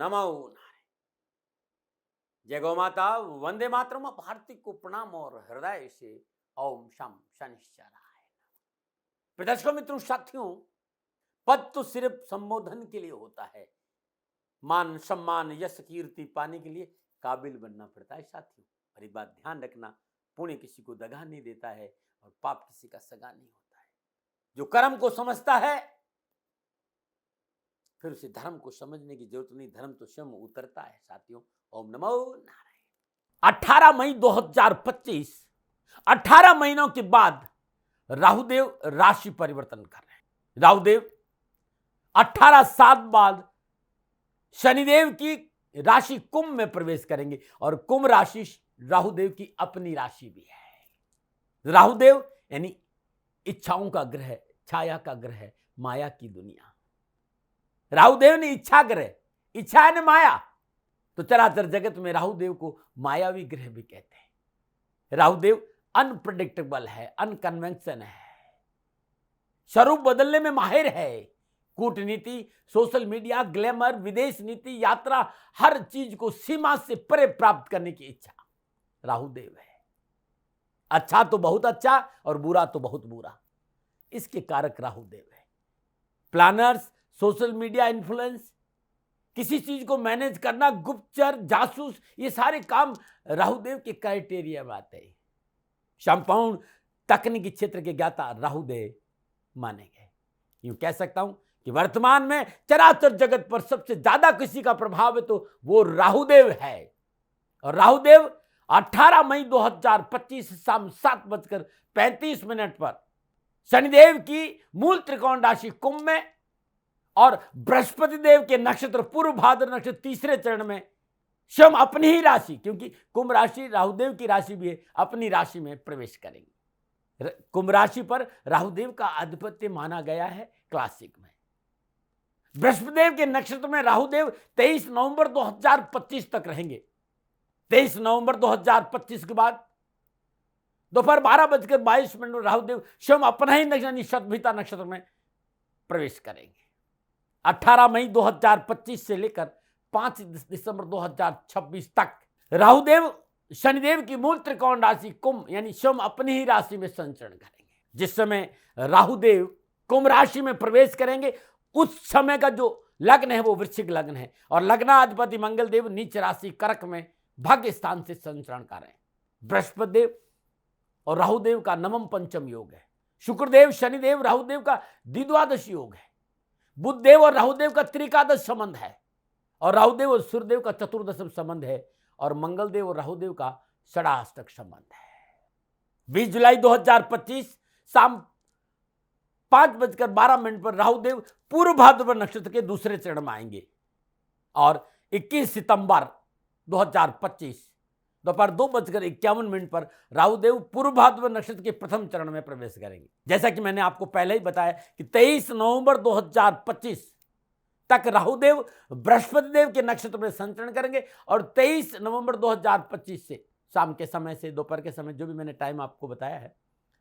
नमो नारायण। जय गौ माता, वंदे मातरम। भारती को प्रणाम और हृदय से ओम शम शनिश्चराय। प्रदर्शकों, मित्रों, साथियों, पद तो सिर्फ संबोधन के लिए होता है। मान सम्मान यश कीर्ति पाने के लिए काबिल बनना पड़ता है साथियों। और एक बात ध्यान रखना, पुण्य किसी को दगा नहीं देता है और पाप किसी का सगा नहीं होता है। जो कर्म को समझता है फिर उसे धर्म को समझने की जरूरत नहीं, धर्म तो स्वयं उतरता है साथियों। ओम नमो नारायण। 18 मई 2025, 18 महीनों के बाद राहुदेव राशि परिवर्तन कर रहे हैं। राहुदेव 18 साल बाद शनिदेव की राशि कुंभ में प्रवेश करेंगे और कुंभ राशि राहुदेव की अपनी राशि भी है। राहुदेव यानी इच्छाओं का ग्रह, छाया का ग्रह, माया की दुनिया। राहुदेव ने इच्छा ग्रह, इच्छा है न माया, तो चराचर जगत में राहुदेव को मायावी ग्रह भी कहते हैं। राहुदेव अनप्रेडिक्टेबल है, अनकन्वेंशन है, स्वरूप बदलने में माहिर है। कूटनीति, सोशल मीडिया, ग्लैमर, विदेश नीति, यात्रा, हर चीज को सीमा से परे प्राप्त करने की इच्छा राहुदेव है। अच्छा तो बहुत अच्छा और बुरा तो बहुत बुरा, इसके कारक राहुदेव है। प्लानर्स, सोशल मीडिया इन्फ्लुएंस, किसी चीज को मैनेज करना, गुप्तचर, जासूस, ये सारे काम राहुदेव के क्राइटेरिया में आते हैं। संपूर्ण तकनीकी क्षेत्र के ज्ञाता राहुदेव माने गए। यूं कह सकता हूं कि वर्तमान में चराचर जगत पर सबसे ज्यादा किसी का प्रभाव है तो वो राहुदेव है। और राहुदेव 18 मई 2025 शाम 7:35 पर शनिदेव की मूल त्रिकोण राशि कुंभ में और बृहस्पति देव के नक्षत्र पूर्व भाद्र नक्षत्र तीसरे चरण में स्वयं अपनी ही राशि, क्योंकि कुंभ राशि राहुदेव की राशि भी है, अपनी राशि में प्रवेश करेंगे। कुंभ राशि पर राहुदेव का आधिपत्य माना गया है क्लासिक में। बृहस्पति देव के नक्षत्र में राहुदेव 23 नवंबर 2025 तक रहेंगे। 23 नवंबर 2025 के बाद दोपहर 12:22 में राहुदेव स्वयं अपना ही नक्षत्र शतभिता नक्षत्र में प्रवेश करेंगे। 18 मई 2025 से लेकर 5 दिसंबर 2026 तक राहुदेव शनिदेव की मूल त्रिकोण राशि कुंभ यानी स्वयं अपनी ही राशि में संचरण करेंगे। जिस समय राहुदेव कुंभ राशि में प्रवेश करेंगे उस समय का जो लग्न है वो वृश्चिक लग्न है और लग्नाधिपति मंगल देव नीच राशि कर्क में भाग्य स्थान से संचरण कर रहे हैं। बृहस्पति देव और राहुदेव का नवम पंचम योग है। शुक्रदेव शनिदेव राहुदेव का द्विद्वादश योग है। बुधदेव और राहुदेव का त्रिकादश संबंध है और राहुदेव और सूर्यदेव का चतुर्दशम संबंध है और मंगलदेव और राहुदेव का षडाष्टक संबंध है। 20 जुलाई 2025 शाम 5:12 पर राहुदेव पूर्व भाद्रपद नक्षत्र के दूसरे चरण में आएंगे और 21 सितंबर 2025 दोपहर 2:51 पर राहुदेव पूर्व भाद्रपद नक्षत्र के प्रथम चरण में प्रवेश करेंगे। जैसा कि मैंने आपको पहले ही बताया कि 23 नवंबर 2025 तक राहुदेव बृहस्पति देव के नक्षत्र में संचरण करेंगे और 23 नवंबर 2025 से शाम के समय से दोपहर के समय, जो भी मैंने टाइम आपको बताया है,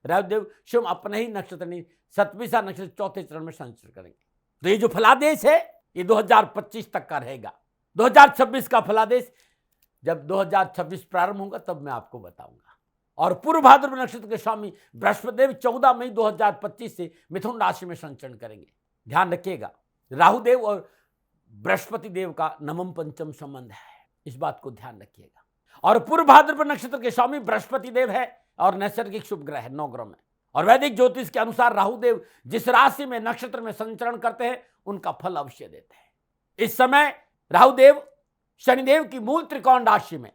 राहुदेव स्वयं अपने ही नक्षत्र नहीं सतभिसा नक्षत्र चौथे चरण में संचरण करेंगे। तो ये जो फलादेश है ये 2025 तक का रहेगा। 2026 का फलादेश जब 2026 प्रारंभ होगा तब मैं आपको बताऊंगा। और पूर्व भाद्रपद नक्षत्र के स्वामी बृहस्पति देव 14 मई 2025 से मिथुन राशि में संचरण करेंगे। ध्यान रखिएगा, राहुदेव और बृहस्पति देव का नवम पंचम संबंध है, इस बात को ध्यान रखिएगा। और पूर्व भाद्रपद नक्षत्र के स्वामी बृहस्पति देव है और नैसर्गिक शुभ ग्रह है 9 ग्रह में। और वैदिक ज्योतिष के अनुसार राहुदेव जिस राशि में नक्षत्र में संचरण करते हैं उनका फल अवश्य देते हैं। इस समय राहुदेव शनिदेव की मूल त्रिकोण राशि में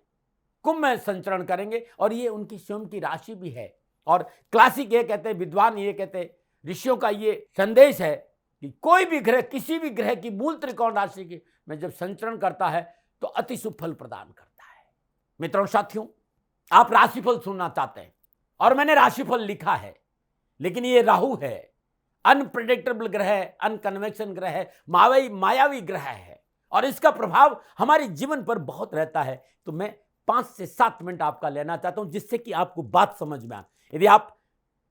कुंभ में संचरण करेंगे और ये उनकी स्वयं की राशि भी है। और क्लासिक ये कहते हैं, विद्वान ये कहते हैं, ऋषियों का ये संदेश है कि कोई भी ग्रह किसी भी ग्रह की मूल त्रिकोण राशि की में जब संचरण करता है तो अति शुभ फल प्रदान करता है। मित्रों साथियों, आप राशिफल सुनना चाहते हैं और मैंने राशिफल लिखा है, लेकिन ये राहु है, अनप्रेडिक्टेबल ग्रह है, अनकन्वेंशन ग्रह है, मायावी ग्रह है और इसका प्रभाव हमारे जीवन पर बहुत रहता है। तो मैं 5 से 7 मिनट आपका लेना चाहता हूं जिससे कि आपको बात समझ में आए। यदि आप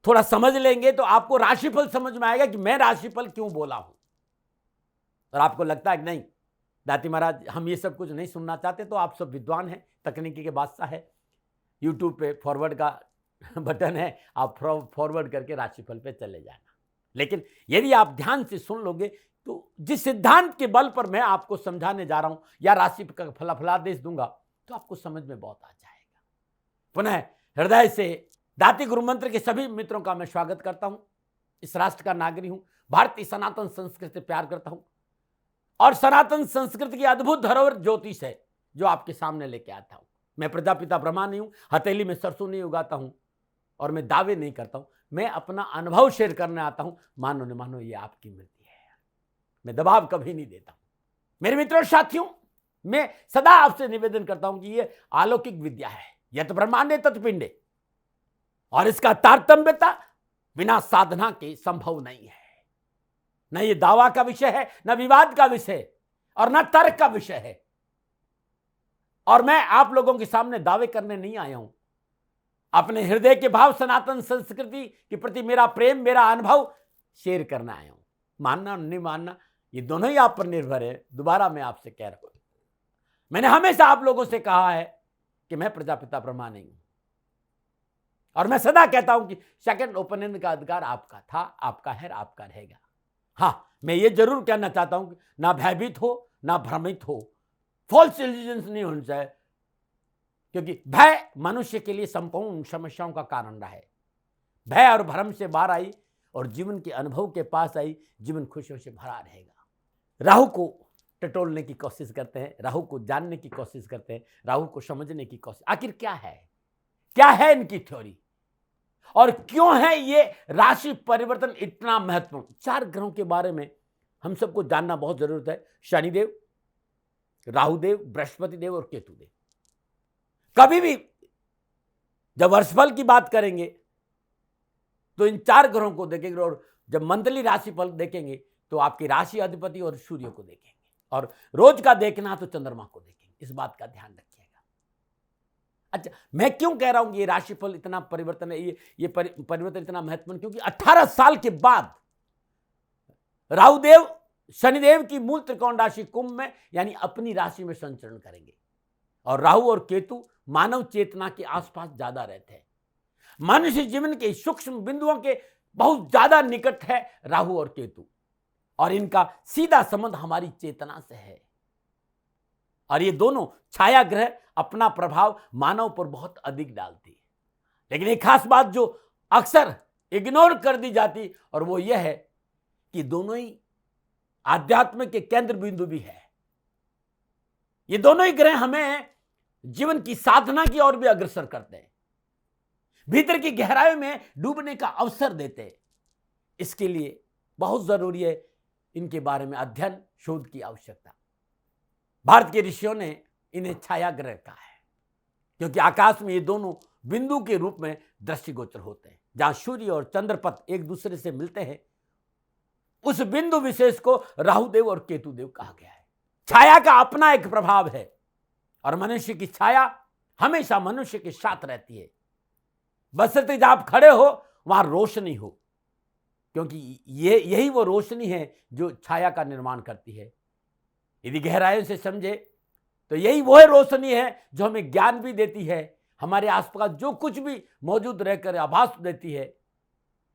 थोड़ा समझ लेंगे तो आपको राशिफल समझ में आएगा कि मैं राशिफल क्यों बोला हूं। और आपको लगता है कि नहीं, दाती महाराज हम ये सब कुछ नहीं सुनना चाहते, तो आप सब विद्वान हैं, तकनीकी के बादशाह है, यूट्यूब पे फॉरवर्ड का बटन है, आप फॉरवर्ड करके राशिफल पे चले जाना। लेकिन यदि आप ध्यान से सुन लोगे तो जिस सिद्धांत के बल पर मैं आपको समझाने जा रहा हूं या राशि का फलादेश दूंगा तो आपको समझ में बहुत आ जाएगा। पुनः हृदय से दाती गुरु मंत्र के सभी मित्रों का मैं स्वागत करता हूं। इस राष्ट्र का नागरिक हूं, भारतीय सनातन संस्कृति से प्यार करता हूं और सनातन संस्कृति की अद्भुत धरोहर ज्योतिष है जो आपके सामने लेके आता हूं। मैं प्रजापिता ब्रह्मा नहीं हूं, हथेली में सरसों नहीं उगाता हूं और मैं दावे नहीं करता हूं। मैं अपना अनुभव शेयर करने आता हूं। मानो न मानो, ये आपकी मर्जी है। मैं दबाव कभी नहीं देता हूं। मेरे मित्रों साथियों, मैं सदा आपसे निवेदन करता हूं कि ये अलौकिक विद्या है, यत ब्रह्मांडे तत् पिंडे, और इसका तारतम्यता बिना साधना के संभव नहीं है। न ये दावा का विषय है, न विवाद का विषय और न तर्क का विषय है। और मैं आप लोगों के सामने दावे करने नहीं आया हूं। अपने हृदय के भाव, सनातन संस्कृति के प्रति मेरा प्रेम, मेरा अनुभव शेयर करना आया हूं। मानना नहीं मानना ये दोनों ही आप पर निर्भर है। दोबारा मैं आपसे कह रहा हूं, मैंने हमेशा आप लोगों से कहा है कि मैं प्रजापिता ब्रह्मा नहीं हूं, और मैं सदा कहता हूं कि सेकंड ओपिनियन का अधिकार आपका था, आपका है, आपका रहेगा। हाँ, मैं ये जरूर कहना चाहता हूं कि ना भयभीत हो, ना भ्रमित हो, फॉल्स इल्यूजन्स नहीं होने चाहिए, क्योंकि भय मनुष्य के लिए संपूर्ण समस्याओं का कारण रहा है। भय और भ्रम से बाहर आई और जीवन के अनुभव के पास आई, जीवन खुशियों से भरा रहेगा। राहु को टटोलने की कोशिश करते हैं, राहु को जानने की कोशिश करते हैं, राहु को समझने की कोशिश। आखिर क्या है इनकी थ्योरी, और क्यों है ये राशि परिवर्तन इतना महत्वपूर्ण? 4 ग्रहों के बारे में हम सबको जानना बहुत जरूरत है। शनिदेव, राहुदेव, बृहस्पति देव और केतु देव। कभी भी जब वर्षफल की बात करेंगे तो इन 4 ग्रहों को देखेंगे, और जब मंथली राशिफल देखेंगे तो आपकी राशि अधिपति और सूर्य को देखेंगे, और रोज का देखना तो चंद्रमा को देखेंगे। इस बात का ध्यान रखिएगा। अच्छा, मैं क्यों कह रहा हूं कि ये राशिफल इतना परिवर्तन है, ये परिवर्तन इतना महत्वपूर्ण? क्योंकि 18 साल के बाद राहुदेव शनिदेव की मूल त्रिकोण राशि कुंभ में यानी अपनी राशि में संचरण करेंगे, और राहु और केतु मानव चेतना के आसपास ज्यादा रहते हैं। मनुष्य जीवन के सूक्ष्म बिंदुओं के बहुत ज्यादा निकट है राहु और केतु, और इनका सीधा संबंध हमारी चेतना से है। और ये दोनों छाया ग्रह अपना प्रभाव मानव पर बहुत अधिक डालती है। लेकिन एक खास बात जो अक्सर इग्नोर कर दी जाती, और वो यह है कि दोनों ही आध्यात्म के केंद्र बिंदु भी है। ये दोनों ही ग्रह हमें जीवन की साधना की ओर भी अग्रसर करते हैं, भीतर की गहराई में डूबने का अवसर देते हैं। इसके लिए बहुत जरूरी है इनके बारे में अध्ययन, शोध की आवश्यकता। भारत के ऋषियों ने इन्हें छाया ग्रह कहा है, क्योंकि आकाश में ये दोनों बिंदु के रूप में दृष्टिगोचर होते हैं। जहां सूर्य और चंद्रपथ एक दूसरे से मिलते हैं, उस बिंदु विशेष को राहुदेव और केतुदेव कहा गया है। छाया का अपना एक प्रभाव है, और मनुष्य की छाया हमेशा मनुष्य के साथ रहती है, बशर्ते जहां आप खड़े हो वहां रोशनी हो, क्योंकि यही वो रोशनी है जो छाया का निर्माण करती है। यदि गहराई से समझे तो यही वो रोशनी है जो हमें ज्ञान भी देती है, हमारे आसपास जो कुछ भी मौजूद रहकर आभास देती है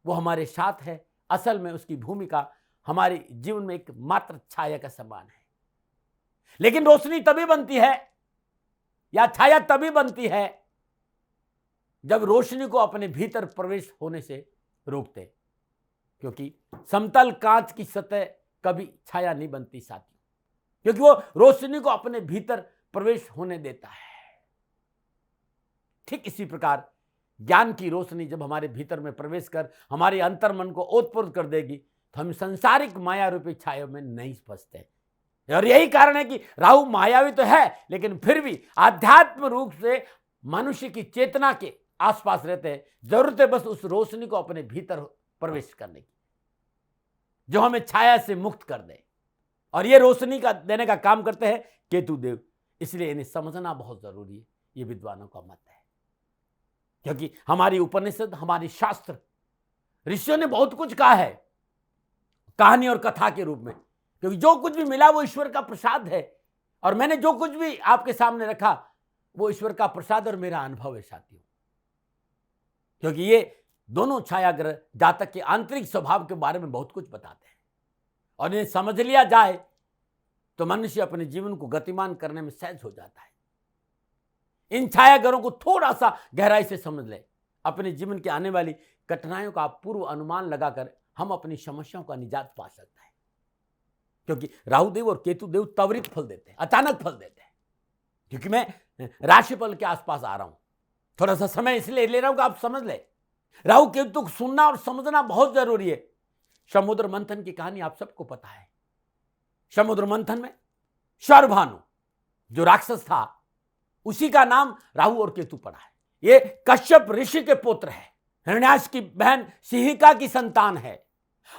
वो हमारे साथ है। असल में उसकी भूमिका हमारे जीवन में एक मात्र छाया का समान है। लेकिन रोशनी तभी बनती है या छाया तभी बनती है जब रोशनी को अपने भीतर प्रवेश होने से रोकते, क्योंकि समतल कांच की सतह कभी छाया नहीं बनती साथियों, क्योंकि वो रोशनी को अपने भीतर प्रवेश होने देता है। ठीक इसी प्रकार ज्ञान की रोशनी जब हमारे भीतर में प्रवेश कर हमारे अंतर मन को ओतप्रोत कर देगी तो हम सांसारिक माया रूपी छाया में नहीं फंसते। और यही कारण है कि राहु मायावी तो है, लेकिन फिर भी आध्यात्म रूप से मनुष्य की चेतना के आसपास रहते हैं। जरूरत है बस उस रोशनी को अपने भीतर प्रवेश करने की, जो हमें छाया से मुक्त कर दे। और ये रोशनी का देने का काम करते हैं केतु देव, इसलिए इन्हें समझना बहुत जरूरी है। ये विद्वानों का मत है, क्योंकि हमारी उपनिषद, हमारी शास्त्र, ऋषियों ने बहुत कुछ कहा है कहानी और कथा के रूप में, क्योंकि जो कुछ भी मिला वो ईश्वर का प्रसाद है। और मैंने जो कुछ भी आपके सामने रखा वो ईश्वर का प्रसाद और मेरा अनुभव है साथियों, क्योंकि ये दोनों छाया ग्रह जातक के आंतरिक स्वभाव के बारे में बहुत कुछ बताते हैं और इन्हें समझ लिया जाए तो मनुष्य अपने जीवन को गतिमान करने में सहज हो जाता है। इन छाया ग्रहों को थोड़ा सा गहराई से समझ ले, अपने जीवन की आने वाली कठिनाइयों का पूर्व अनुमान लगाकर हम अपनी समस्याओं का निजात पा सकता है, क्योंकि राहुदेव और केतुदेव त्वरित फल देते हैं, अचानक फल देते हैं। क्योंकि मैं राशिफल के आसपास आ रहा हूं, थोड़ा सा समय इसलिए ले रहा हूं कि आप समझ ले। राहु केतु को सुनना और समझना बहुत जरूरी है। समुद्र मंथन की कहानी आप सबको पता है। समुद्र मंथन में शरभानु जो राक्षस था उसी का नाम राहु और केतु पड़ा है। ये कश्यप ऋषि के पुत्र है, हिरण्याक्ष की बहन सिंहिका की संतान है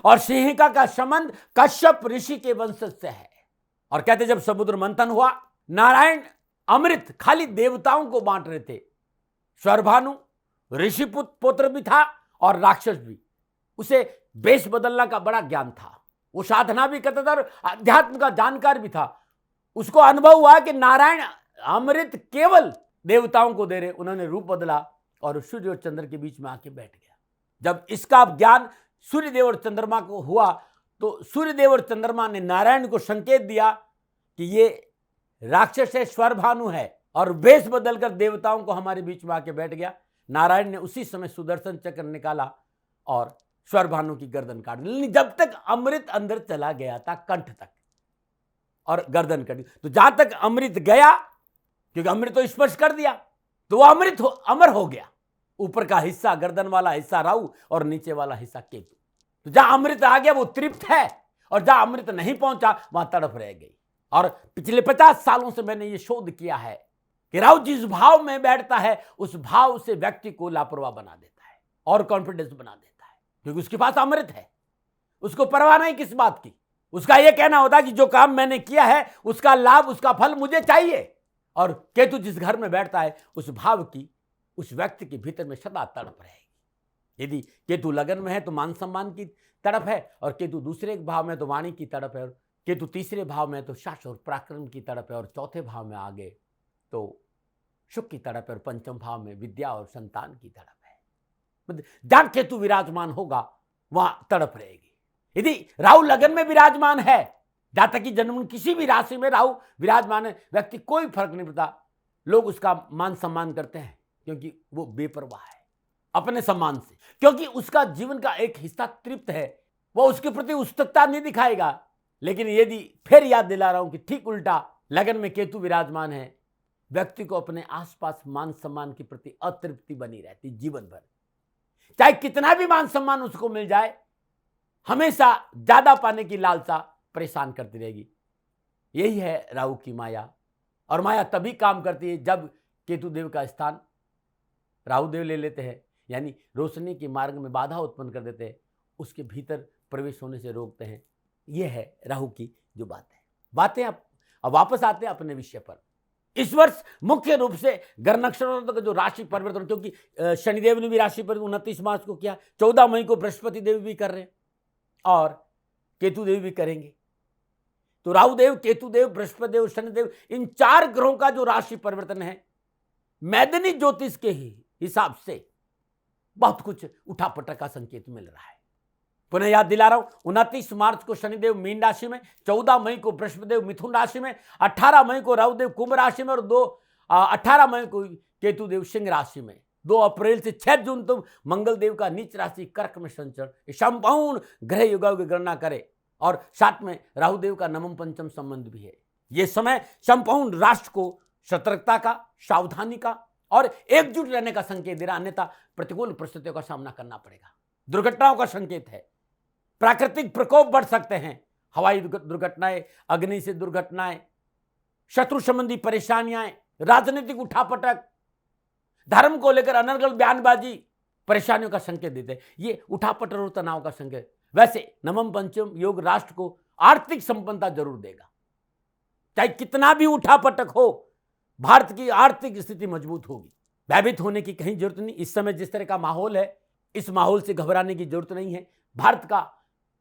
और सिंहिका का संबंध कश्यप ऋषि के वंशज से है। और कहते जब समुद्र मंथन हुआ, नारायण अमृत खाली देवताओं को बांट रहे थे। शरभानु ऋषि पुत्र भी था और राक्षस भी। उसे वेश बदलने का बड़ा ज्ञान था, वो साधना भी करता था और अध्यात्म का जानकार भी था। उसको अनुभव हुआ कि नारायण अमृत केवल देवताओं को दे रहे। उन्होंने रूप बदला और सूर्य और चंद्र के बीच में आके बैठ गया। जब इसका ज्ञान सूर्यदेव और चंद्रमा को हुआ तो सूर्यदेव और चंद्रमा ने नारायण को संकेत दिया कि ये राक्षस है, शरभानु है, और वेश बदलकर देवताओं को हमारे बीच में आके बैठ गया। नारायण ने उसी समय सुदर्शन चक्र निकाला और शरभानु की गर्दन काट ली। जब तक अमृत अंदर चला गया था कंठ तक और गर्दन कटी, तो जहां तक अमृत गया, क्योंकि अमृत तो स्पर्श कर दिया, तो वो अमर हो गया। ऊपर का हिस्सा गर्दन वाला हिस्सा राहु और नीचे वाला हिस्सा केतु। तो जहां अमृत आ गया वो तृप्त है और जहां अमृत नहीं पहुंचा वहां तड़प रह गई। और पिछले 50 सालों से मैंने ये शोध किया है कि राहु जिस भाव में बैठता है उस भाव से व्यक्ति को लापरवाह बना देता है और कॉन्फिडेंस बना देता है, क्योंकि उसके पास अमृत है। उसको परवाह नहीं किस बात की। उसका यह कहना होता है कि जो काम मैंने किया है उसका लाभ, उसका फल मुझे चाहिए। और केतु जिस घर में बैठता है उस भाव की उस व्यक्ति के भीतर में सदा तड़प रहेगी। यदि केतु लगन में है तो मान सम्मान की तड़प है, और केतु दूसरे भाव में तो वाणी की तड़प है, और केतु तीसरे भाव में तो साहस और पराक्रम की तड़प है, और चौथे भाव में आगे तो सुख की तड़प है, और पंचम भाव में विद्या और संतान की तड़प है। जहां केतु विराजमान होगा वहां तड़प रहेगी। यदि राहु लगन में विराजमान है, जातक की जन्म किसी भी राशि में राहु विराजमान है, व्यक्ति कोई फर्क नहीं पड़ता, लोग उसका मान सम्मान करते हैं क्योंकि वो बेपरवाह है अपने सम्मान से, क्योंकि उसका जीवन का एक हिस्सा तृप्त है, वो उसके प्रति उत्सुकता नहीं दिखाएगा। लेकिन यदि फिर याद दिला रहा हूं कि ठीक उल्टा लगन में केतु विराजमान है, व्यक्ति को अपने आसपास मान सम्मान के प्रति अतृप्ति बनी रहती जीवन भर। चाहे कितना भी मान सम्मान उसको मिल जाए, हमेशा ज्यादा पाने की लालसा परेशान करती रहेगी। यही है राहु की माया। और माया तभी काम करती है जब केतुदेव का स्थान राहुदेव ले लेते हैं, यानी रोशनी के मार्ग में बाधा उत्पन्न कर देते हैं, उसके भीतर प्रवेश होने से रोकते हैं। यह है राहु की जो बातें। अब वापस आते हैं अपने विषय पर। इस वर्ष मुख्य रूप से ग्रह नक्षत्रों का जो राशि परिवर्तन, क्योंकि शनिदेव ने भी राशि परिवर्तन 29 मार्च को किया, 14 मई को बृहस्पति देव भी कर रहे हैं और केतुदेव भी करेंगे। तो राहुदेव, केतुदेव, बृहस्पति देव, शनिदेव, इन 4 ग्रहों का जो राशि परिवर्तन है, मैदानी ज्योतिष के ही हिसाब से बहुत कुछ उठापटक का संकेत मिल रहा है। पुनः याद दिला रहा हूं, 29 मार्च को शनिदेव मीन राशि में, 14 मई को बृहस्पति देव मिथुन राशि में, 18 मई को राहुदेव कुंभ राशि में, और 18 मई को केतुदेव सिंह राशि में। 2 अप्रैल से 6 जून तक मंगल देव का नीच राशि कर्क में संचरण, संपूर्ण ग्रह युगों की गणना करे, और साथ में राहुदेव का नवम पंचम संबंध भी है। यह समय संपूर्ण राष्ट्र को सतर्कता का, सावधानी का और एकजुट रहने का संकेत दे रहा, अन्यथा प्रतिकूल परिस्थितियों का सामना करना पड़ेगा। दुर्घटनाओं का संकेत है, प्राकृतिक प्रकोप बढ़ सकते हैं, हवाई दुर्घटनाएं, अग्नि से दुर्घटनाएं, शत्रु संबंधी परेशानियां, राजनीतिक उठापटक, धर्म को लेकर अनर्गल बयानबाजी परेशानियों का संकेत देते हैं। ये उठापटक और तनाव का संकेत। वैसे नवम पंचम योग राष्ट्र को आर्थिक संपन्नता जरूर देगा। चाहे कितना भी उठापटक हो, भारत की आर्थिक स्थिति मजबूत होगी। भयभीत होने की कहीं जरूरत नहीं। इस समय जिस तरह का माहौल है, इस माहौल से घबराने की जरूरत नहीं है। भारत का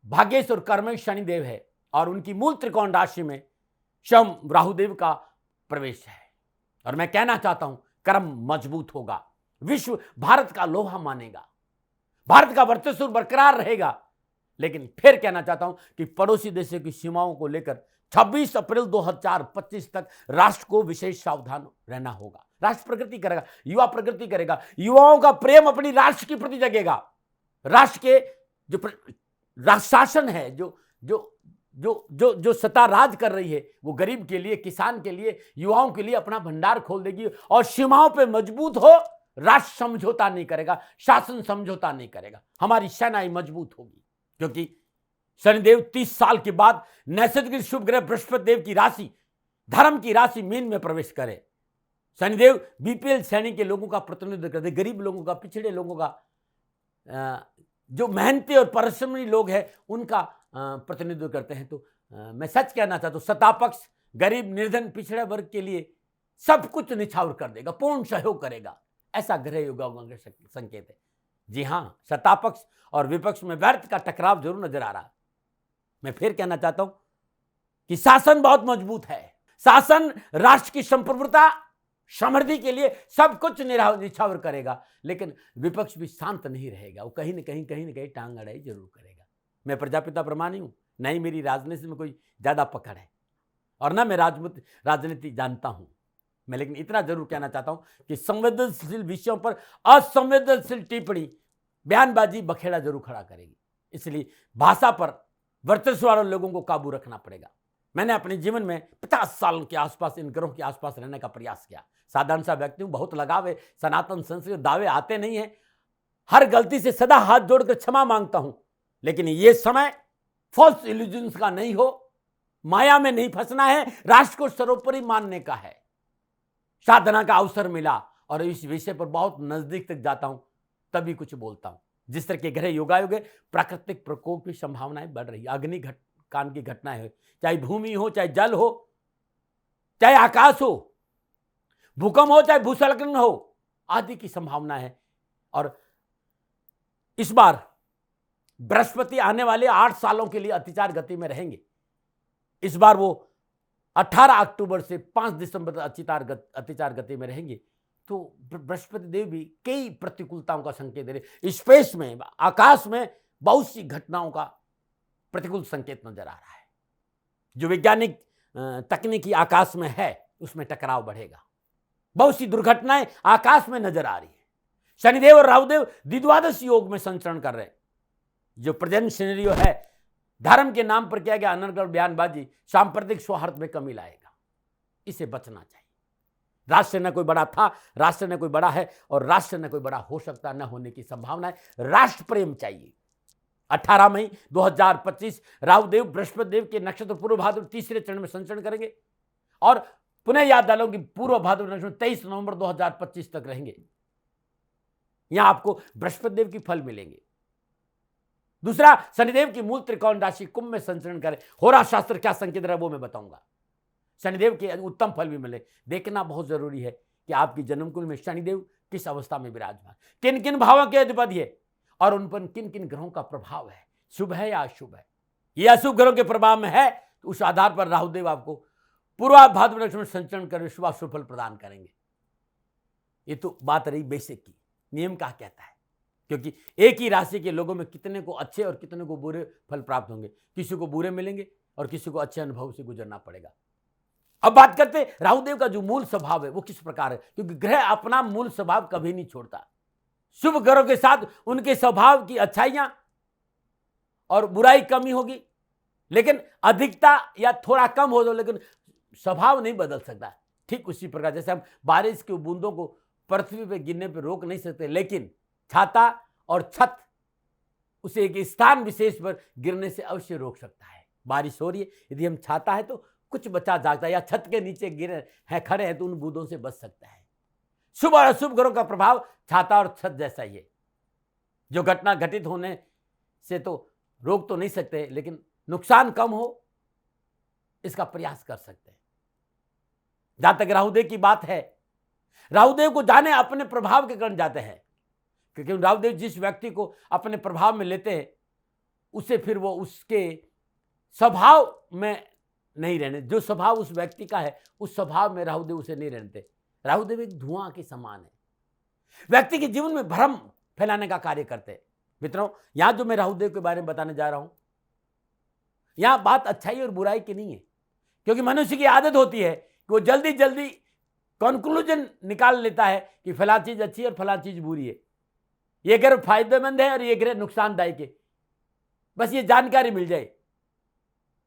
भाग्येश और कर्मेश शनिदेव है और उनकी मूल त्रिकोण राशि में स्वयं राहुदेव का प्रवेश है। और मैं कहना चाहता हूं कर्म मजबूत होगा, विश्व भारत का लोहा मानेगा, भारत का वर्चस्व बरकरार रहेगा। लेकिन फिर कहना चाहता हूं कि पड़ोसी देशों की सीमाओं को लेकर 26 अप्रैल 2025 तक राष्ट्र को विशेष सावधान रहना होगा। राष्ट्र प्रगति करेगा, युवा प्रगति करेगा, युवाओं का प्रेम अपनी राष्ट्र के प्रति जगेगा। राष्ट्र के जो शासन है, जो जो जो जो जो सत्ता राज कर रही है, वो गरीब के लिए, किसान के लिए, युवाओं के लिए अपना भंडार खोल देगी और सीमाओं पे मजबूत हो। राष्ट्र समझौता नहीं करेगा, शासन समझौता नहीं करेगा, हमारी सेनाएं मजबूत होगी। क्योंकि शनिदेव 30 साल के बाद नैसर्गिक शुभ ग्रह बृहस्पति देव की राशि, धर्म की राशि मीन में प्रवेश करे। शनिदेव बीपीएल श्रेणी के लोगों का प्रतिनिधित्व करते, गरीब लोगों का, पिछड़े लोगों का, जो मेहनती और परिश्रमी लोग हैं उनका प्रतिनिधित्व करते हैं। तो मैं सच कहना चाहता हूं, सत्तापक्ष गरीब, निर्धन, पिछड़े वर्ग के लिए सब कुछ निछावर कर देगा, पूर्ण सहयोग करेगा, ऐसा ग्रह योगाओं का संकेत है। जी हां, सत्तापक्ष और विपक्ष में व्यर्थ का टकराव जरूर नजर आ रहा है। मैं फिर कहना चाहता हूं कि शासन बहुत मजबूत है। शासन राष्ट्र की संप्रभुता, समृद्धि के लिए सब कुछ निछावर करेगा, लेकिन विपक्ष भी शांत नहीं रहेगा, वो कहीं न कहीं टांग अड़ाई जरूर करेगा। मैं प्रजापिता प्रमाणी हूं, न ही मेरी राजनीति में कोई ज्यादा पकड़ है और ना मैं राजनीति जानता हूं। मैं लेकिन इतना जरूर कहना चाहता हूं कि संवेदनशील विषयों पर असंवेदनशील टिप्पणी, बयानबाजी बखेड़ा जरूर खड़ा करेगी। इसलिए भाषा पर वर्चस्व वाले लोगों को काबू रखना पड़ेगा। मैंने अपने जीवन में 50 साल के आसपास इन ग्रहों के आसपास रहने का प्रयास किया। साधारण सा व्यक्ति हूं, बहुत लगाव है सनातन संस्कृति, दावे आते नहीं है, हर गलती से सदा हाथ जोड़कर क्षमा मांगता हूं। लेकिन ये समय फॉल्स इल्यूजन्स का नहीं हो, माया में नहीं फंसना है, राष्ट्र को सर्वोपरि मानने का है। साधना का अवसर मिला और इस विषय पर बहुत नजदीक तक जाता हूं, तभी कुछ बोलता हूं। जिस तरह के ग्रह योगायोग है, प्राकृतिक प्रकोप की संभावनाएं बढ़ रही है। अग्नि कांड की घटनाएं हो, चाहे भूमि हो, चाहे जल हो, चाहे आकाश हो, भूकंप हो, चाहे भूस्खलन हो, आदि की संभावना है। और इस बार बृहस्पति आने वाले 8 सालों के लिए अतिचार गति में रहेंगे। इस बार वो 18 अक्टूबर से 5 दिसंबर तक अतिचार गति में रहेंगे। तो बृहस्पति देव भी कई प्रतिकूलताओं का संकेत दे रहे। स्पेस में, आकाश में बहुत सी घटनाओं का प्रतिकूल संकेत नजर आ रहा है। जो वैज्ञानिक तकनीकी आकाश में है, उसमें टकराव बढ़ेगा। बहुत सी दुर्घटनाएं आकाश में नजर आ रही है। शनिदेव और राहुदेव द्विद्वादश योग में संचरण कर रहे हैं। जो प्रेजेंट सिनेरियो है, धर्म के नाम पर किया गया अनर्गल बयानबाजी सांप्रदायिक सौहार्द में कमी लाएगा। इसे बचना चाहिए। राष्ट्र न कोई बड़ा था, राष्ट्र न कोई बड़ा है और राष्ट्र न कोई बड़ा हो सकता, न होने की संभावना है। राष्ट्र प्रेम चाहिए। 18 मई 2025 राहुदेव बृहस्पति देव के नक्षत्र पूर्व भाद्र तीसरे चरण में संचरण करेंगे और पुनः याद डालो कि पूर्व भाद्र नक्षत्र 23 नवंबर 2025 तक रहेंगे। यहां आपको बृहस्पति देव की फल मिलेंगे। दूसरा, शनिदेव की मूल त्रिकोण राशि कुंभ में संचरण करें। होरा शास्त्र क्या संकेत रहा है वो मैं बताऊंगा। शनिदेव के उत्तम फल भी मिले। देखना बहुत जरूरी है कि आपकी जन्मकुंड में शनिदेव किस अवस्था में विराजमान, किन किन भावों के अधिपति है और उन पर किन किन ग्रहों का प्रभाव है, शुभ है या अशुभ है। ये अशुभ ग्रहों के प्रभाव में है तो उस आधार पर राहुदेव आपको पूर्वा भाद्र नक्षत्र में संचरण कर शुभ अशुभ फल प्रदान करेंगे। ये तो बात रही बेसिक की, नियम क्या कहता है, क्योंकि एक ही राशि के लोगों में कितने को अच्छे और कितने को बुरे फल प्राप्त होंगे। किसी को बुरे मिलेंगे और किसी को अच्छे अनुभव से गुजरना पड़ेगा। अब बात करते हैं राहुदेव का जो मूल स्वभाव है वो किस प्रकार है, क्योंकि ग्रह अपना मूल स्वभाव कभी नहीं छोड़ता। शुभ ग्रहों के साथ उनके स्वभाव की अच्छाइयां और बुराई कमी होगी, लेकिन अधिकता या थोड़ा कम हो, लेकिन स्वभाव नहीं बदल सकता। ठीक उसी प्रकार जैसे हम बारिश की बूंदों को पृथ्वी पे गिरने पे रोक नहीं सकते, लेकिन छाता और छत उसे एक स्थान विशेष पर गिरने से अवश्य रोक सकता है। बारिश हो रही है, यदि हम छाता है तो कुछ बचा जाता है, या छत के नीचे गिरे हैं खड़े हैं तो उन बूंदों से बच सकता है। शुभ और अशुभ ग्रहों का प्रभाव छाता और छत जैसा ही है। जो घटना घटित होने से तो रोक तो नहीं सकते, लेकिन नुकसान कम हो इसका प्रयास कर सकते हैं। जहां तक राहुदेव की बात है, राहुदेव को जाने अपने प्रभाव के कारण जाते हैं, क्योंकि राहुदेव जिस व्यक्ति को अपने प्रभाव में लेते हैं उसे फिर वो उसके स्वभाव में नहीं रहने, जो स्वभाव उस व्यक्ति का है उस स्वभाव में राहुदेव उसे नहीं रहते। राहुदेव एक धुआं के समान है, व्यक्ति के जीवन में भ्रम फैलाने का कार्य करते हैं। मित्रों, यहां जो मैं राहुदेव के बारे में बताने जा रहा हूं, यहां बात अच्छाई और बुराई की नहीं है, क्योंकि मनुष्य की आदत होती है कि वो जल्दी जल्दी कंक्लूजन निकाल लेता है कि फला चीज अच्छी है और फला चीज बुरी है, ये ग्रह फायदेमंद है और ये ग्रह नुकसानदायक है, बस ये जानकारी मिल जाए,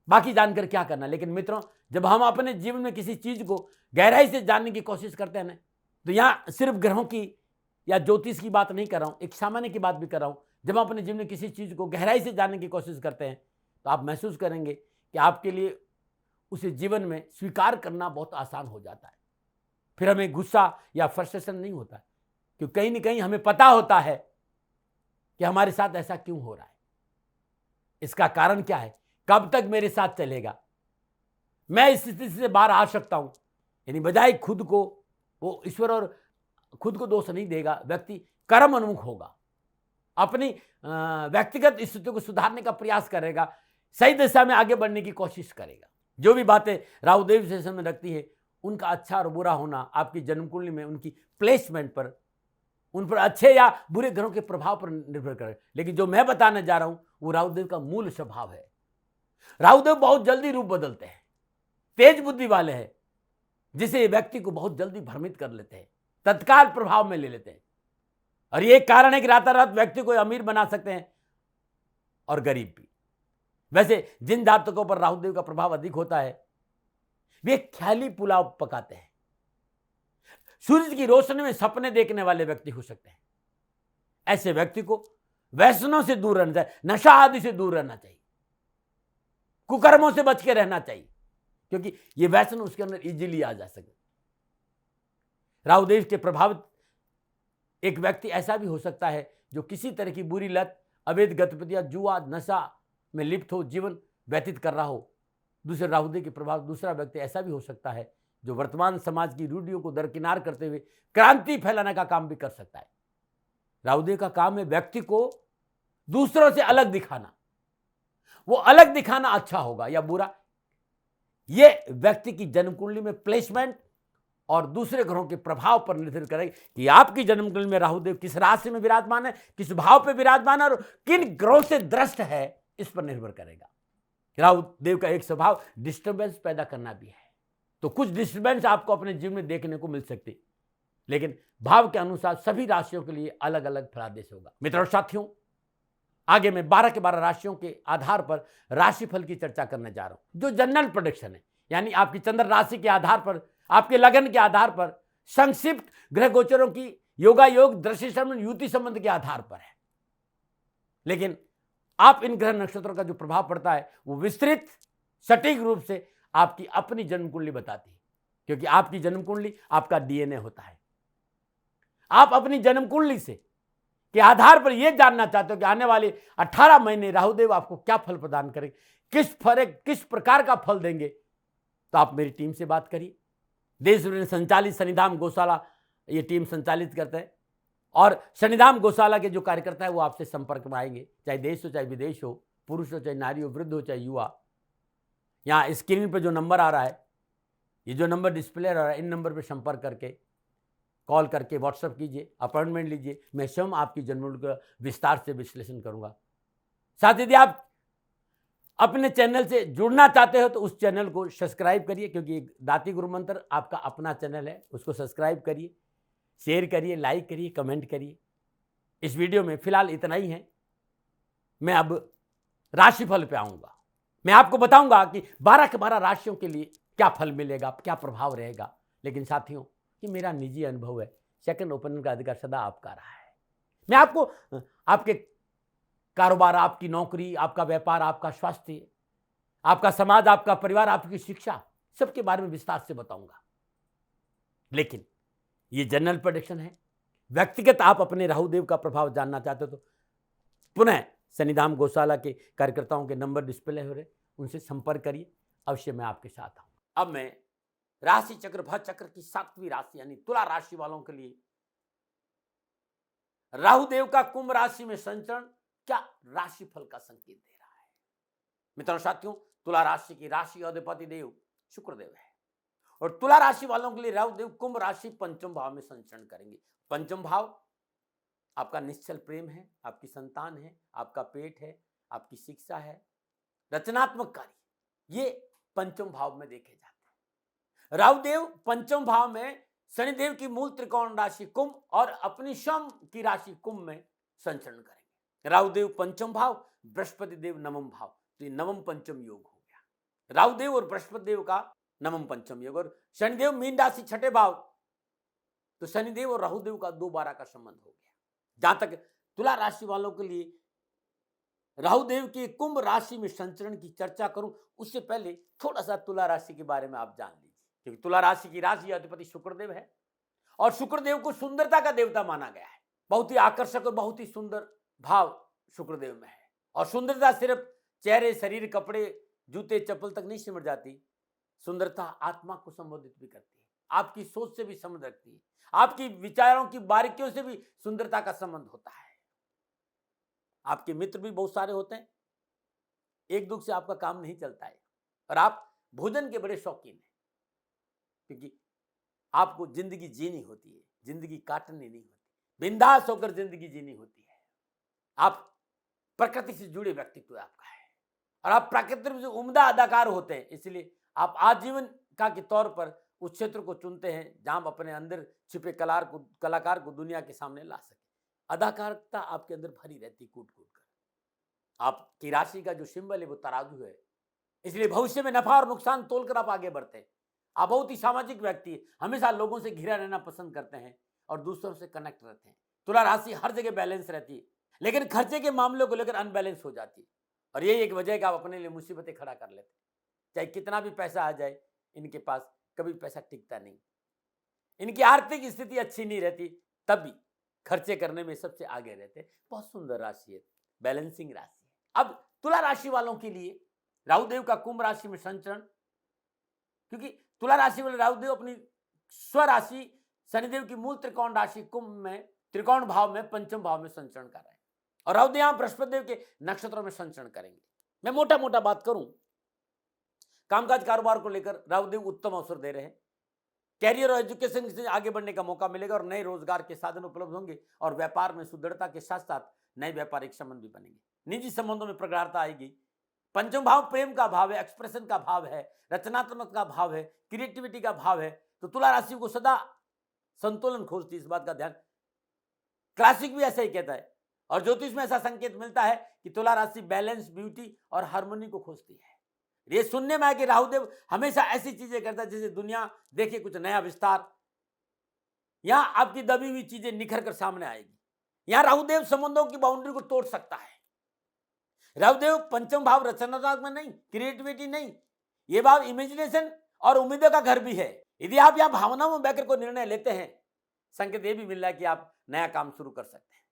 बाकी जानकर क्या करना। लेकिन मित्रों, जब हम अपने जीवन में किसी चीज को गहराई से जानने की कोशिश करते हैं ना, तो यहां सिर्फ ग्रहों की या ज्योतिष की बात नहीं कर रहा हूं, एक सामान्य की बात भी कर रहा हूं। जब हम अपने जीवन में किसी चीज को गहराई से जानने की कोशिश करते हैं तो आप महसूस करेंगे कि आपके लिए उसे जीवन में स्वीकार करना बहुत आसान हो जाता है। फिर हमें गुस्सा या फ्रस्ट्रेशन नहीं होता है, क्योंकि कहीं ना कहीं हमें पता होता है कि हमारे साथ ऐसा क्यों हो रहा है, इसका कारण क्या है, कब तक मेरे साथ चलेगा, मैं इस स्थिति से बाहर आ सकता हूं। यानी बजाय खुद को, वो ईश्वर और खुद को दोष नहीं देगा, व्यक्ति कर्म उन्मुख होगा, अपनी व्यक्तिगत स्थिति को सुधारने का प्रयास करेगा, सही दिशा में आगे बढ़ने की कोशिश करेगा। जो भी बातें राहुदेव से संबंध रखती है, उनका अच्छा और बुरा होना आपकी जन्म कुंडली में उनकी प्लेसमेंट पर, उन पर अच्छे या बुरे ग्रहों के प्रभाव पर निर्भर करे। लेकिन जो मैं बताने जा रहा हूं वो राहुदेव का मूल स्वभाव है। राहुदेव बहुत जल्दी रूप बदलते हैं, तेज बुद्धि वाले हैं, जिसे व्यक्ति को बहुत जल्दी भ्रमित कर लेते हैं, तत्काल प्रभाव में ले लेते हैं। और ये कारण है कि रातारात व्यक्ति को अमीर बना सकते हैं और गरीब भी। वैसे जिन जातकों पर राहुदेव का प्रभाव अधिक होता है वे ख्याली पुलाव पकाते हैं, सूरज की रोशनी में सपने देखने वाले व्यक्ति हो सकते हैं। ऐसे व्यक्ति को व्यसनों से दूर रहना चाहिए, नशा आदि से दूर रहना चाहिए, कुकर्मों से बच के रहना चाहिए, क्योंकि ये व्यसन उसके अंदर इजीली आ जा सके। राहुदेव के प्रभावित एक व्यक्ति ऐसा भी हो सकता है जो किसी तरह की बुरी लत, अवैध गतिविधियां, जुआ, नशा में लिप्त हो, जीवन व्यतीत कर रहा हो। दूसरे राहुदेव के प्रभाव दूसरा व्यक्ति ऐसा भी हो सकता है जो वर्तमान समाज की रूढ़ियों को दरकिनार करते हुए क्रांति फैलाने का काम भी कर सकता है। राहुदेव का काम है व्यक्ति को दूसरों से अलग दिखाना। वो अलग दिखाना अच्छा होगा या बुरा, ये व्यक्ति की जन्म कुंडली में प्लेसमेंट और दूसरे ग्रहों के प्रभाव पर निर्भर करेगा कि आपकी जन्म कुंडली में राहुदेव किस राशि में विराजमान है, किस भाव पे विराजमान है और किन ग्रहों से दृष्ट है, इस पर निर्भर करेगा। राहुदेव का एक स्वभाव डिस्टर्बेंस पैदा करना भी है, तो कुछ डिस्टर्बेंस आपको अपने जीवन में देखने को मिल सकती, लेकिन भाव के अनुसार सभी राशियों के लिए अलग अलग फलादेश होगा। मित्रों साथियों, आगे मैं 12 के 12 राशियों के आधार पर राशिफल की चर्चा करने जा रहा हूं, जो जनरल प्रेडिक्शन है, यानी आपकी चंद्र राशि के आधार पर, आपके लगन के आधार पर, संक्षिप्त ग्रह गोचरों की योगा योग, दृष्टि संबंध, युति संबंध के आधार पर है। लेकिन आप इन ग्रह नक्षत्रों का जो प्रभाव पड़ता है वो विस्तृत सटीक रूप से आपकी अपनी जन्म कुंडली बताती है, क्योंकि आपकी जन्म कुंडली आपका डीएनए होता है। आप अपनी जन्म कुंडली से के आधार पर यह जानना चाहते हो कि आने वाले 18 महीने राहुदेव आपको क्या फल प्रदान करेंगे, किस प्रकार का फल देंगे, तो आप मेरी टीम से बात करिए। देश भर में संचालित शनिधाम गौशाला ये टीम संचालित करते हैं, और शनिधाम गौशाला के जो कार्यकर्ता है वो आपसे संपर्क में आएंगे, चाहे देश हो चाहे विदेश हो, पुरुष हो चाहे नारी हो, वृद्ध हो चाहे युवा। यहाँ स्क्रीन पर जो नंबर आ रहा है, ये जो नंबर डिस्प्ले आ रहा है, इन नंबर पर संपर्क करके, कॉल करके, व्हाट्सएप कीजिए, अपॉइंटमेंट लीजिए। मैं स्वयं आपकी जन्म का विस्तार से विश्लेषण करूंगा। साथ ही यदि आप अपने चैनल से जुड़ना चाहते हो तो उस चैनल को सब्सक्राइब करिए, क्योंकि दाती गुरु मंत्र आपका अपना चैनल है, उसको सब्सक्राइब करिए, शेयर करिए, लाइक करिए, कमेंट करिए। इस वीडियो में फिलहाल इतना ही है। मैं अब राशिफल पे आऊंगा। मैं आपको बताऊंगा कि 12 के 12 राशियों के लिए क्या फल मिलेगा, क्या प्रभाव रहेगा। लेकिन साथियों, ये मेरा निजी अनुभव है, सेकंड ओपिनियन का अधिकार सदा आपका रहा है। मैं आपको आपके कारोबार, आपकी नौकरी, आपका व्यापार, आपका स्वास्थ्य, आपका समाज, आपका परिवार, आपकी शिक्षा, सबके बारे में विस्तार से बताऊंगा। लेकिन ये जनरल प्रेडिक्शन है। व्यक्तिगत आप अपने राहुदेव का प्रभाव जानना चाहते हो तो पुनः शनिधाम गौशाला के कार्यकर्ताओं के नंबर डिस्प्ले हो रहे, उनसे संपर्क करिए, अवश्य मैं आपके साथ आऊँ। अब मैं राशि चक्र, भर चक्र की 7वीं राशि यानी तुला राशि वालों के लिए राहुदेव का कुंभ राशि में संचरण क्या राशिफल का संकेत दे रहा है। मित्रों साथियों, तुला राशि की राशि अधिपति देव शुक्रदेव है और तुला राशि वालों के लिए राहु देव कुंभ राशि पंचम भाव में संचरण करेंगे। पंचम भाव आपका निश्चल प्रेम है, आपकी संतान है, आपका पेट है, आपकी शिक्षा है, रचनात्मक कार्य, ये पंचम भाव में देखे जाते हैं। राहुदेव पंचम भाव में शनिदेव की मूल त्रिकोण राशि कुंभ और अपनी स्वयं की राशि कुंभ में संचरण करेंगे। राहुदेव पंचम भाव, बृहस्पति देव नवम भाव, तो ये नवम पंचम योग हो गया। राहुदेव और बृहस्पति देव का नवम पंचम योग, और शनिदेव मीन राशि छठे भाव, तो शनिदेव और राहुदेव का 2-12 का संबंध हो गया। जहां तक तुला राशि वालों के लिए राहुदेव के कुंभ राशि में संचरण की चर्चा करूं, उससे पहले थोड़ा सा तुला राशि के बारे में आप जान लीजिए, क्योंकि तुला राशि की राशि अधिपति शुक्रदेव है और शुक्रदेव को सुंदरता का देवता माना गया है। बहुत ही आकर्षक और बहुत ही सुंदर भाव शुक्रदेव में है। और सुंदरता सिर्फ चेहरे, शरीर, कपड़े, जूते, चप्पल तक नहीं सिमट जाती। सुंदरता आत्मा को संबोधित भी करती है, आपकी सोच से भी संबंध रखती है, आपकी विचारों की बारीकियों से भी सुंदरता का संबंध होता है। आपके मित्र भी बहुत सारे होते हैं, एक दुख से आपका काम नहीं चलता है, और आप भोजन के बड़े शौकीन हैं, क्योंकि आपको जिंदगी जीनी होती है, जिंदगी काटनी नहीं होती, बिंदास होकर जिंदगी जीनी होती है। आप प्रकृति से जुड़े व्यक्तित्व आपका है और आप प्रकृति से उम्दा अदाकार होते हैं, इसलिए आप आजीवन का के तौर पर उस क्षेत्र को चुनते हैं जहां अपने अंदर छिपे कलाकार को दुनिया के सामने ला सके। अदाकारता आपके अंदर भरी रहती, कूट कूट कर। आपकी राशि का जो सिंबल है वो तराजू है, इसलिए भविष्य में नफा और नुकसान तोलकर आप आगे बढ़ते हैं। आप बहुत ही सामाजिक व्यक्ति है, हमेशा लोगों से घिरा रहना पसंद करते हैं और दूसरों से कनेक्ट रहते हैं। तुला राशि हर जगह बैलेंस रहती है, लेकिन खर्चे के मामलों को लेकर अनबैलेंस हो जाती है, और यही एक वजह है कि आप अपने लिए मुसीबतें खड़ा कर लेते हैं। चाहे कितना भी पैसा आ जाए, इनके पास कभी पैसा टिकता नहीं। इनकी आर्थिक स्थिति अच्छी नहीं रहती, तब भी खर्चे करने में सबसे आगे रहते। बहुत सुंदर राशि है, बैलेंसिंग राशि है। अब तुला राशि वालों के लिए राहुदेव का कुंभ राशि में संचरण, क्योंकि तुला राशि वाले राहुदेव अपनी स्वराशि शनिदेव की मूल त्रिकोण राशि कुंभ में त्रिकोण भाव में पंचम भाव में संचरण कर रहे हैं, और राहुदेव यहां बृहस्पति देव के नक्षत्रों में संचरण करेंगे। मैं मोटा मोटा बात करूं, कामकाज कारोबार को लेकर राहुदेव उत्तम अवसर दे रहे हैं। कैरियर और एजुकेशन से आगे बढ़ने का मौका मिलेगा और नए रोजगार के साधन उपलब्ध होंगे, और व्यापार में सुदृढ़ता के साथ साथ नए व्यापारिक संबंध भी बनेंगे। निजी संबंधों में प्रगाढ़ता आएगी। पंचम भाव प्रेम का भाव है, एक्सप्रेशन का भाव है, रचनात्मक का भाव है, क्रिएटिविटी का भाव है। तो तुला राशि को सदा संतुलन खोजती है, इस बात का ध्यान। क्लासिक भी ऐसा ही कहता है, और ज्योतिष में ऐसा संकेत मिलता है कि तुला राशि बैलेंस, ब्यूटी और हार्मोनी को खोजती है। ये सुनने में आया कि राहुदेव हमेशा ऐसी चीजें करता है जैसे दुनिया देखे कुछ नया विस्तार, यहां आपकी दबी हुई चीजें निखर कर सामने आएगी। यहां राहुदेव संबंधों की बाउंड्री को तोड़ सकता है। राहुदेव पंचम भाव रचनात्मक में नहीं, क्रिएटिविटी नहीं, ये भाव इमेजिनेशन और उम्मीदों का घर भी है। यदि आप यहां भावनाओं में बहकर कोई निर्णय लेते हैं, संकेत ये भी मिल रहा है कि आप नया काम शुरू कर सकते हैं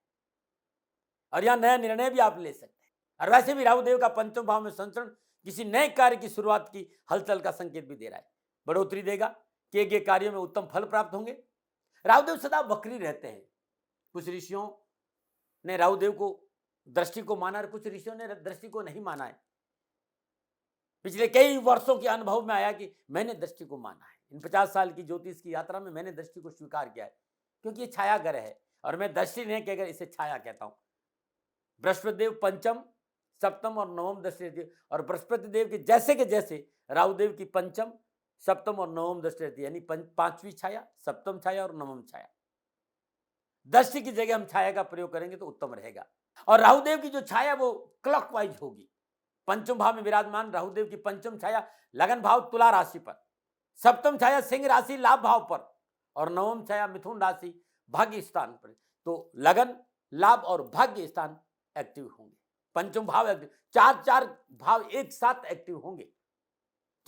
और यहां नया निर्णय भी आप ले सकते हैं। और वैसे भी राहुदेव का पंचम भाव में संचरण किसी नए कार्य की शुरुआत की हलचल का संकेत भी दे रहा है। बढ़ोतरी देगा, किए गए कार्यों में उत्तम फल प्राप्त होंगे। राहुदेव सदा वक्री रहते हैं। कुछ ऋषियों ने राहुदेव को दृष्टि को माना और कुछ ऋषियों ने दृष्टि को नहीं माना है। पिछले कई वर्षों के अनुभव में आया कि मैंने दृष्टि को माना है। इन 50 साल की ज्योतिष की यात्रा में मैंने दृष्टि को स्वीकार किया है, क्योंकि ये छाया ग्रह है और मैं दृष्टि नहीं कहकर इसे छाया कहता हूं। बृहस्पति देव पंचम, सप्तम और नवम दृष्टि रहती है, और बृहस्पति देव के जैसे राहुदेव की पंचम, सप्तम और नवम दृष्टि रहती है, यानी पांचवी छाया, सप्तम छाया और नवम छाया। दृष्टि की जगह हम छाया का प्रयोग करेंगे तो उत्तम रहेगा। और राहुदेव की जो छाया वो क्लॉकवाइज होगी। पंचम भाव में विराजमान राहुदेव की पंचम छाया लगन भाव तुला राशि पर, सप्तम छाया सिंह राशि लाभ भाव पर, और नवम छाया मिथुन राशि भाग्य स्थान पर। तो लगन, लाभ और भाग्य स्थान एक्टिव होंगे। पंचम भाव एक्टिव, चार भाव एक साथ एक्टिव होंगे।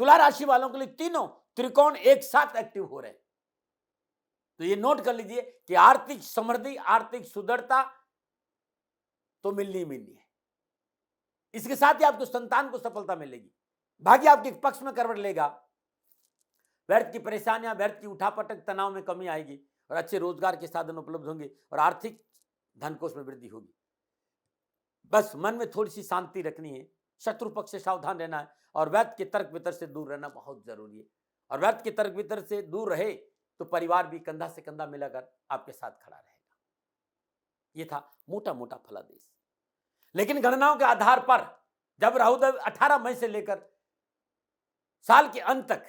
तुला राशि वालों के लिए तीनों त्रिकोण एक साथ एक्टिव हो रहे हैं। तो ये नोट कर लीजिए कि आर्थिक समृद्धि, आर्थिक सुदृढ़ता तो मिलनी है। इसके साथ ही आपको संतान को सफलता मिलेगी। भाग्य आपके पक्ष में करवट लेगा। व्यर्थ की परेशानियां, व्यर्थ की उठापटक, तनाव में कमी आएगी और अच्छे रोजगार के साधन उपलब्ध होंगे और आर्थिक धन कोष में वृद्धि होगी। बस मन में थोड़ी सी शांति रखनी है, शत्रु पक्ष से सावधान रहना है और व्यर्थ के तर्क वितर्क से दूर रहना बहुत जरूरी है। और व्यर्थ के तर्क वितर्क से दूर रहे तो परिवार भी कंधा से कंधा मिलाकर आपके साथ खड़ा रहेगा। यह था मोटा मोटा फलादेश। लेकिन गणनाओं के आधार पर जब राहुदेव 18 मई से लेकर साल के अंत तक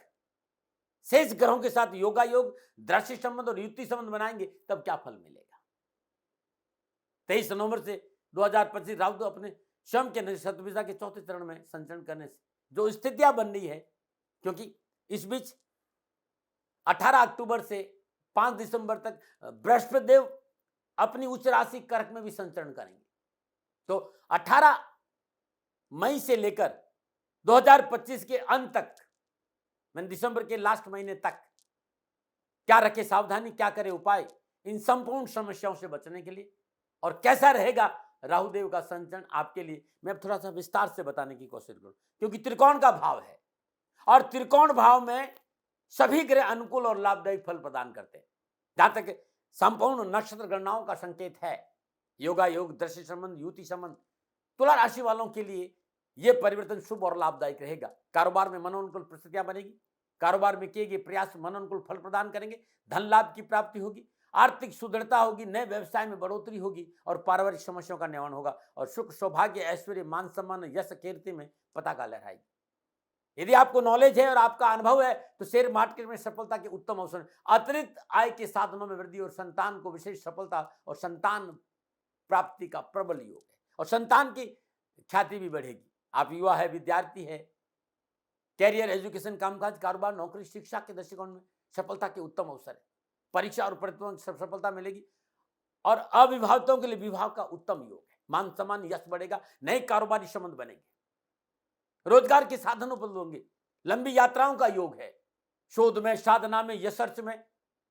शेष ग्रहों के साथ योगा योग, दृष्टि संबंध और युति संबंध बनाएंगे, तब क्या फल मिलेगा। 23 नवंबर से 2025 राहुदेव अपने स्वयं के शतभिषा के चौथे चरण में संचरण करने से जो स्थितियां बन रही है, क्योंकि इस बीच 18 अक्टूबर से 5 दिसंबर तक बृहस्पति देव अपनी उच्च राशि कर्क में भी संचरण करेंगे। तो 18 मई से लेकर 2025 के अंत तक, मैंने दिसंबर के लास्ट महीने तक क्या रखे सावधानी, क्या करे उपाय, इन संपूर्ण समस्याओं से बचने के लिए और कैसा रहेगा राहुदेव का संचरण आपके लिए, मैं थोड़ा सा विस्तार से बताने की कोशिश करूं। क्योंकि त्रिकोण का भाव है और त्रिकोण भाव में सभी ग्रह अनुकूल और लाभदायक फल प्रदान करते हैं। जहां तक संपूर्ण नक्षत्र गणनाओं का संकेत है, योगा योग, दृष्टि संबंध, युति संबंध, तुला राशि वालों के लिए यह परिवर्तन शुभ और लाभदायक रहेगा। कारोबार में मनोनुकूल परिस्थितियां बनेगी, कारोबार में किए गए प्रयास मनोनुकूल फल प्रदान करेंगे, धन लाभ की प्राप्ति होगी, आर्थिक सुदृढ़ता होगी, नए व्यवसाय में बढ़ोतरी होगी और पारिवारिक समस्याओं का निवारण होगा और सुख सौभाग्य, ऐश्वर्य, मान सम्मान, यश, कीर्ति में पताका लहराएगी। यदि आपको नॉलेज है और आपका अनुभव है तो शेयर मार्केट में सफलता के उत्तम अवसर, अतिरिक्त आय के साधनों में वृद्धि और संतान को विशेष सफलता और संतान प्राप्ति का प्रबल योग है और संतान की ख्याति भी बढ़ेगी। आप युवा है, विद्यार्थी है, कैरियर, एजुकेशन, कामकाज, कारोबार, नौकरी, शिक्षा के दृष्टिकोण में सफलता के उत्तम अवसर है। परीक्षा और प्रतियोगिता में सफलता मिलेगी और अविवाहितों के लिए विवाह का उत्तम योग है। मान सम्मान, यश बढ़ेगा, नए कारोबारी संबंध बनेंगे, रोजगार के साधन उपलब्ध होंगे, लंबी यात्राओं का योग है, शोध में, साधना में,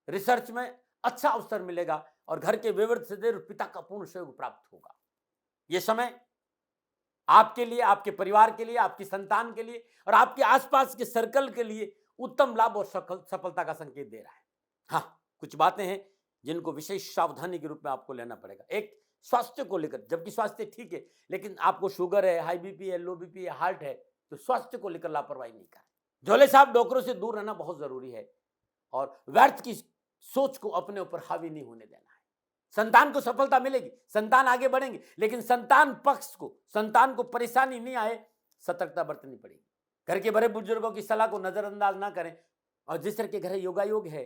रिसर्च में अच्छा अवसर मिलेगा और घर के विवृद्ध सदैव पिता का पूर्ण सहयोग प्राप्त होगा। यह समय आपके लिए, आपके परिवार के लिए, आपकी संतान के लिए और आपके आसपास के सर्कल के लिए उत्तम लाभ और सफलता का संकेत दे रहा है। हाँ, कुछ बातें हैं जिनको विशेष सावधानी के रूप में आपको लेना पड़ेगा। एक, स्वास्थ्य को लेकर, जबकि स्वास्थ्य ठीक है लेकिन आपको शुगर है, हाई बीपी है, लो बीपी है, हार्ट है, तो स्वास्थ्य को लेकर लापरवाही नहीं करें। झोले साहब डॉक्टरों से दूर रहना बहुत जरूरी है और व्यर्थ की सोच को अपने ऊपर हावी नहीं होने देना है। संतान को सफलता मिलेगी, संतान आगे बढ़ेंगे, लेकिन संतान पक्ष को, संतान को परेशानी नहीं आए, सतर्कता बरतनी पड़ेगी। घर के बड़े बुजुर्गों की सलाह को नजरअंदाज ना करें और जिस तरह के घर योगा योग है,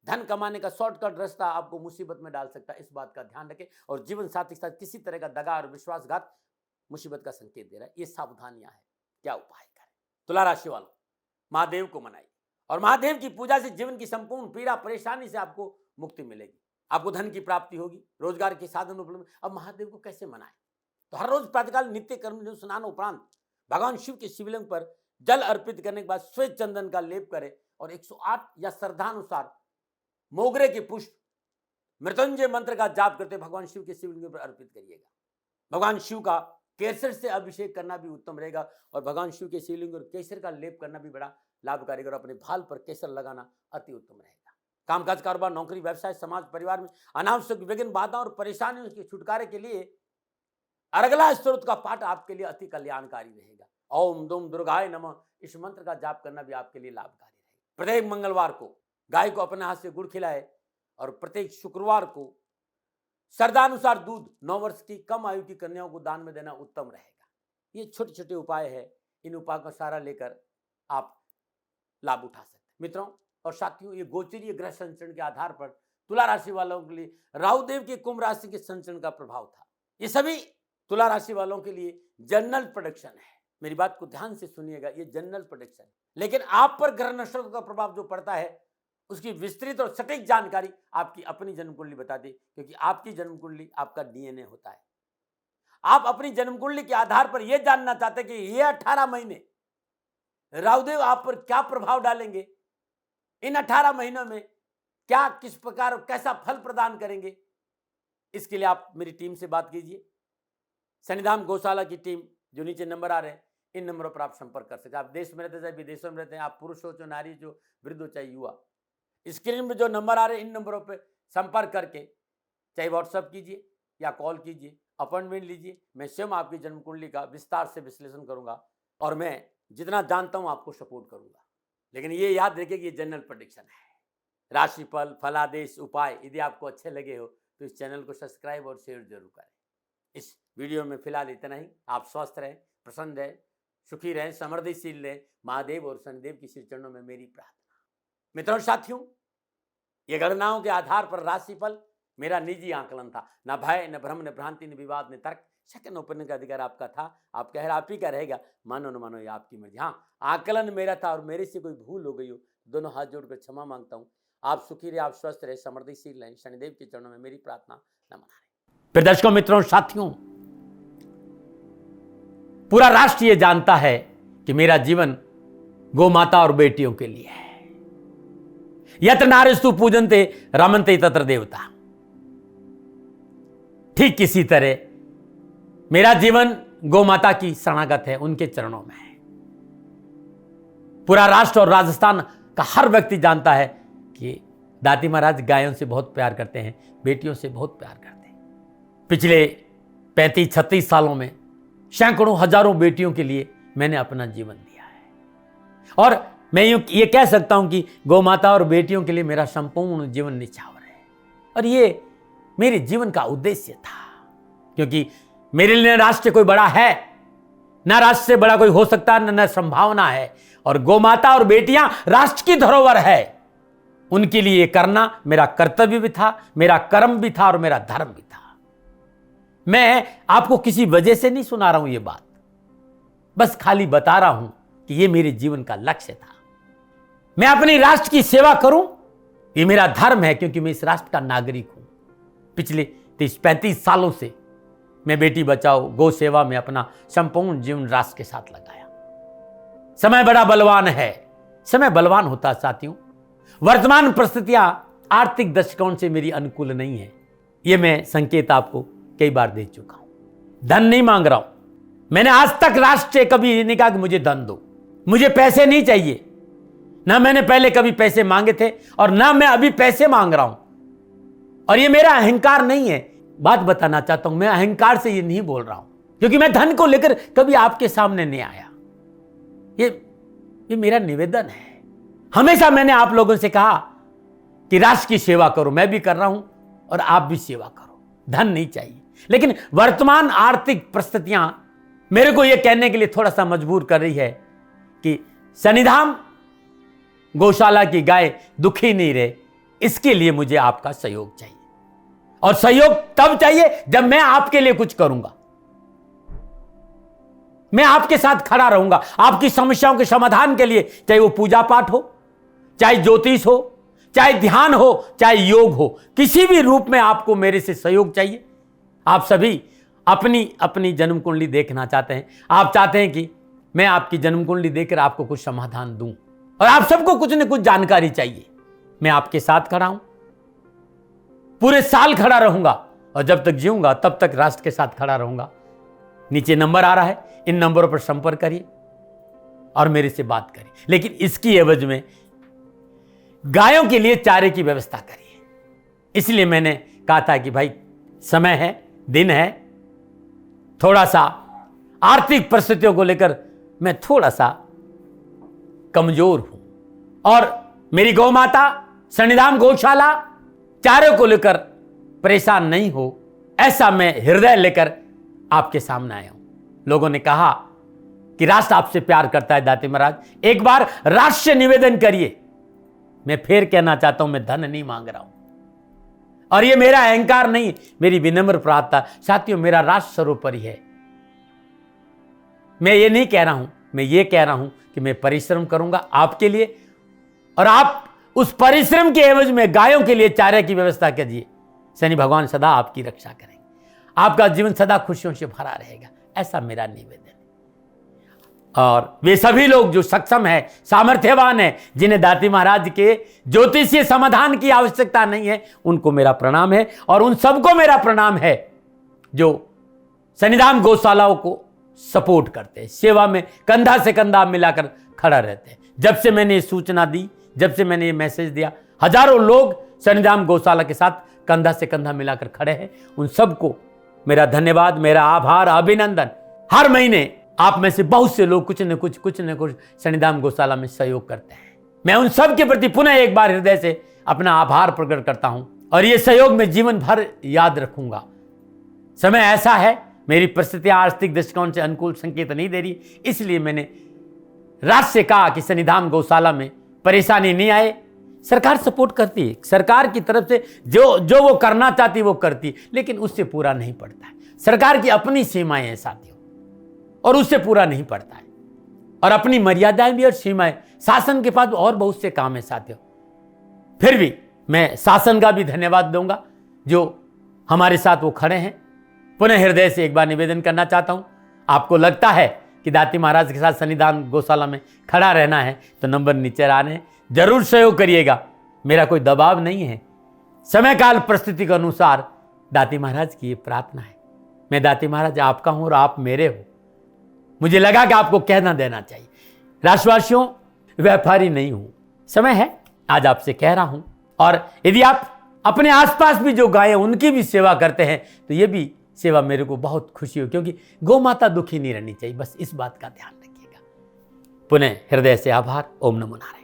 धन कमाने का शॉर्टकट रास्ता आपको मुसीबत में डाल सकता है, इस बात का ध्यान रखें। और जीवन साथी के साथ किसी तरह का दगा और विश्वासघात मुसीबत का संकेत दे रहा है। ये सावधानियां हैं, क्या उपाय करें। तुला राशि वालों, महादेव को मनाइए और महादेव की पूजा से जीवन की संपूर्ण पीड़ा परेशानी से आपको मुक्ति मिलेगी, आपको धन की प्राप्ति होगी, रोजगार के साधन उपलब्ध। अब महादेव को कैसे मनाएं? तो हर रोज प्रातःकाल नित्य कर्म स्नान उपरांत भगवान शिव के शिवलिंग पर जल अर्पित करने के बाद श्वेत चंदन का लेप करें और 108 या श्रद्धानुसार मोगरे के पुष्प मृत्युंजय मंत्र का जाप करते भगवान शिव के शिवलिंग पर अर्पित करिएगा। भगवान शिव का केसर से अभिषेक करना भी उत्तम रहेगा और भगवान शिव के शिवलिंग और केसर का लेप करना भी बड़ा लाभकारी और अपने भाल पर केसर लगाना अति उत्तम रहेगा। कामकाज, कारोबार, नौकरी, व्यवसाय, समाज, परिवार में अनावश्यक विघ्न, बाधा और परेशानियों के छुटकारे के लिए अर्गला स्त्रोत का पाठ आपके लिए अति कल्याणकारी रहेगा। ओम दुम दुर्गाय नमः, इस मंत्र का जाप करना भी आपके लिए लाभकारी रहेगा। प्रत्येक मंगलवार को गाय को अपने हाथ से गुड़ खिलाए और प्रत्येक शुक्रवार को श्रद्धानुसार दूध 9 वर्ष की कम आयु की कन्याओं को दान में देना उत्तम रहेगा। ये छोटे छोटे उपाय है, इन उपायों का सहारा लेकर आप लाभ उठा सकते हैं। मित्रों और साथियों, ये गोचरीय ग्रह संचरण के आधार पर तुला राशि वालों के लिए राहुदेव के कुंभ राशि के संचरण का प्रभाव था। ये सभी तुला राशि वालों के लिए जनरल प्रेडिक्शन है। मेरी बात को ध्यान से सुनिएगा, ये जनरल प्रेडिक्शन है, लेकिन आप पर ग्रह नक्षत्र का प्रभाव जो पड़ता है उसकी विस्तृत और सटीक जानकारी आपकी अपनी जन्म कुंडली बता दी, क्योंकि आपकी जन्म कुंडली आपका डीएनए होता है। आप अपनी जन्म कुंडली के आधार पर यह जानना चाहते हैं कि ये 18 महीने राहुदेव आप पर क्या प्रभाव डालेंगे, इन 18 महीनों में क्या, किस प्रकार, कैसा फल प्रदान करेंगे। इसके लिए आप मेरी टीम से बात कीजिए। शनिधाम गौशाला की टीम, जो नीचे नंबर आ रहे हैं, इन नंबरों पर आप संपर्क कर सकते हैं। आप देश में रहते हैं, चाहे विदेशों में रहते हैं, आप पुरुष हो चाहे नारी, जो वृद्ध हो चाहे युवा, स्क्रीन में जो नंबर आ रहे हैं इन नंबरों पर संपर्क करके चाहे व्हाट्सएप कीजिए या कॉल कीजिए अपॉइंटमेंट लीजिए। मैं स्वयं आपकी जन्म कुंडली का विस्तार से विश्लेषण करूंगा और मैं जितना जानता हूं आपको सपोर्ट करूंगा। लेकिन ये याद रखिए कि ये जनरल प्रेडिक्शन है। राशिफल, फलादेश, उपाय यदि आपको अच्छे लगे हो तो इस चैनल को सब्सक्राइब और शेयर जरूर करें। इस वीडियो में फिलहाल इतना ही। आप स्वस्थ रहें, प्रसन्न रहें, सुखी रहें, समृद्धिशील रहें। महादेव और शनिदेव की श्री चरणों में मेरी प्रार्थना। मित्रों साथियों, ये गणनाओं के आधार पर राशिफल मेरा निजी आकलन था। न भय, न भ्रम, न भ्रांति, न विवाद, न तर्क। सेकंड ओपिनियन का अधिकार आपका था। आप कह रहे आप ही का रहेगा, मानो न मानो ये आपकी मर्जी। हाँ, आकलन मेरा था और मेरे से कोई भूल हो गई हो, दोनों हाथ जोड़कर क्षमा मांगता हूँ। आप सुखी रहे, आप स्वस्थ रहे, समृद्धिशील रहें। शनिदेव के चरणों में मेरी प्रार्थना। नमन। फिर दर्शकों, मित्रों, साथियों, पूरा राष्ट्र ये जानता है कि मेरा जीवन गौ माता और बेटियों के लिए है। यत्र नारीस्तु पूजन्ते रमन्ते तत्र देवता। ठीक किसी तरह मेरा जीवन गौ माता की शरणागत है, उनके चरणों में है। पूरा राष्ट्र और राजस्थान का हर व्यक्ति जानता है कि दाती महाराज गायों से बहुत प्यार करते हैं, बेटियों से बहुत प्यार करते हैं। पिछले 35-36 सालों में सैकड़ों हजारों बेटियों के लिए मैंने अपना जीवन दिया है और मैं ये कह सकता हूं कि गौ माता और बेटियों के लिए मेरा संपूर्ण जीवन निछावर है। और ये मेरे जीवन का उद्देश्य था, क्योंकि मेरे लिए राष्ट्र कोई बड़ा है, ना राष्ट्र से बड़ा कोई हो सकता, न संभावना है। और गौ माता और बेटियां राष्ट्र की धरोहर है। उनके लिए ये करना मेरा कर्तव्य भी था, मेरा कर्म भी था और मेरा धर्म भी था। मैं आपको किसी वजह से नहीं सुना रहा हूं ये बात, बस खाली बता रहा हूं कि ये मेरे जीवन का लक्ष्य था। मैं अपने राष्ट्र की सेवा करूं, ये मेरा धर्म है, क्योंकि मैं इस राष्ट्र का नागरिक हूं। पिछले 30-35 सालों से मैं बेटी बचाओ, गौ सेवा में अपना संपूर्ण जीवन राष्ट्र के साथ लगाया। समय बड़ा बलवान है, समय बलवान होता है साथियों। वर्तमान परिस्थितियां आर्थिक दृष्टिकोण से मेरी अनुकूल नहीं है, यह मैं संकेत आपको कई बार दे चुका हूं। धन नहीं मांग रहा हूं। मैंने आज तक राष्ट्र से कभी नहीं कहा कि मुझे धन दो, मुझे पैसे नहीं चाहिए। ना मैंने पहले कभी पैसे मांगे थे और ना मैं अभी पैसे मांग रहा हूं। और ये मेरा अहंकार नहीं है। बात बताना चाहता हूं, मैं अहंकार से ये नहीं बोल रहा हूं, क्योंकि मैं धन को लेकर कभी आपके सामने नहीं आया। ये मेरा निवेदन है। हमेशा मैंने आप लोगों से कहा कि राष्ट्र की सेवा करो, मैं भी कर रहा हूं और आप भी सेवा करो। धन नहीं चाहिए, लेकिन वर्तमान आर्थिक परिस्थितियां मेरे को यह कहने के लिए थोड़ा सा मजबूर कर रही है कि शनिधाम गौशाला की गाय दुखी नहीं रहे, इसके लिए मुझे आपका सहयोग चाहिए। और सहयोग तब चाहिए जब मैं आपके लिए कुछ करूंगा। मैं आपके साथ खड़ा रहूंगा आपकी समस्याओं के समाधान के लिए, चाहे वो पूजा पाठ हो, चाहे ज्योतिष हो, चाहे ध्यान हो, चाहे योग हो, किसी भी रूप में आपको मेरे से सहयोग चाहिए। आप सभी अपनी अपनी जन्म कुंडली देखना चाहते हैं। आप चाहते हैं कि मैं आपकी जन्म कुंडली देखकर आपको कुछ समाधान दूं, और आप सबको कुछ न कुछ जानकारी चाहिए। मैं आपके साथ खड़ा हूं, पूरे साल खड़ा रहूंगा, और जब तक जीऊंगा तब तक राष्ट्र के साथ खड़ा रहूंगा। नीचे नंबर आ रहा है, इन नंबरों पर संपर्क करिए और मेरे से बात करिए। लेकिन इसकी एवज में गायों के लिए चारे की व्यवस्था करिए। इसलिए मैंने कहा था कि भाई समय है, दिन है, थोड़ा सा आर्थिक परिस्थितियों को लेकर मैं थोड़ा सा कमजोर हूं, और मेरी गौ माता शनिधाम गौशाला चारे को लेकर परेशान नहीं हो, ऐसा मैं हृदय लेकर आपके सामने आया हूं। लोगों ने कहा कि राष्ट्र आपसे प्यार करता है दाती महाराज, एक बार राष्ट्र से निवेदन करिए। मैं फिर कहना चाहता हूं, मैं धन नहीं मांग रहा हूं, और यह मेरा अहंकार नहीं, मेरी विनम्र प्रार्थना। साथियों, मेरा राष्ट्र सर्वोपरि है। मैं ये नहीं कह रहा हूं, मैं ये कह रहा हूं कि मैं परिश्रम करूंगा आपके लिए, और आप उस परिश्रम के एवज में गायों के लिए चारे की व्यवस्था कीजिए। शनि भगवान सदा आपकी रक्षा करेंगे, आपका जीवन सदा खुशियों से भरा रहेगा, ऐसा मेरा निवेदन है। और वे सभी लोग जो सक्षम है, सामर्थ्यवान है, जिन्हें दाती महाराज के ज्योतिषीय समाधान की आवश्यकता नहीं है, उनको मेरा प्रणाम है। और उन सबको मेरा प्रणाम है जो शनिधाम गौशालाओं को सपोर्ट करते हैं, सेवा में कंधा से कंधा मिलाकर खड़ा रहते हैं। जब से मैंने ये सूचना दी, जब से मैंने ये मैसेज दिया, हजारों लोग शनिधाम गौशाला के साथ कंधा से कंधा मिलाकर खड़े हैं। उन सबको मेरा धन्यवाद, मेरा आभार, अभिनंदन। हर महीने आप में से बहुत से लोग कुछ न कुछ शनिधाम गौशाला में सहयोग करते हैं। मैं उन सब के प्रति पुनः एक बार हृदय से अपना आभार प्रकट करता हूं और ये सहयोग मैं जीवन भर याद रखूंगा। समय ऐसा है, मेरी परिस्थितियां आर्थिक दृष्टिकोण से अनुकूल संकेत नहीं दे रही, इसलिए मैंने राज से कहा कि शनिधाम गौशाला में परेशानी नहीं आए। सरकार सपोर्ट करती है, सरकार की तरफ से जो वो करना चाहती वो करती, लेकिन उससे पूरा नहीं पड़ता है। सरकार की अपनी सीमाएं हैं साथियों, और उससे पूरा नहीं पड़ता है, और अपनी मर्यादाएं भी और सीमाएं। शासन के पास और बहुत से काम है साथियों। फिर भी मैं शासन का भी धन्यवाद दूंगा जो हमारे साथ वो खड़े हैं। पुनः हृदय से एक बार निवेदन करना चाहता हूं, आपको लगता है कि दाती महाराज के साथ शनिधाम गौशाला में खड़ा रहना है तो नंबर नीचे आ रहे हैं, जरूर सहयोग करिएगा। मेरा कोई दबाव नहीं है, समय काल परिस्थिति के अनुसार दाती महाराज की ये प्रार्थना है। मैं दाती महाराज आपका हूं और आप मेरे हो। मुझे लगा कि आपको कहना देना चाहिए। राशिवासियों, व्यापारी नहीं हूं, समय है आज आपसे कह रहा हूं। और यदि आप अपने आसपास भी जो गायें उनकी भी सेवा करते हैं तो ये भी सेवा मेरे को बहुत खुशी हो, क्योंकि गौ माता दुखी नहीं रहनी चाहिए। बस इस बात का ध्यान रखिएगा। पुनः हृदय से आभार। ओम नमो नारायण।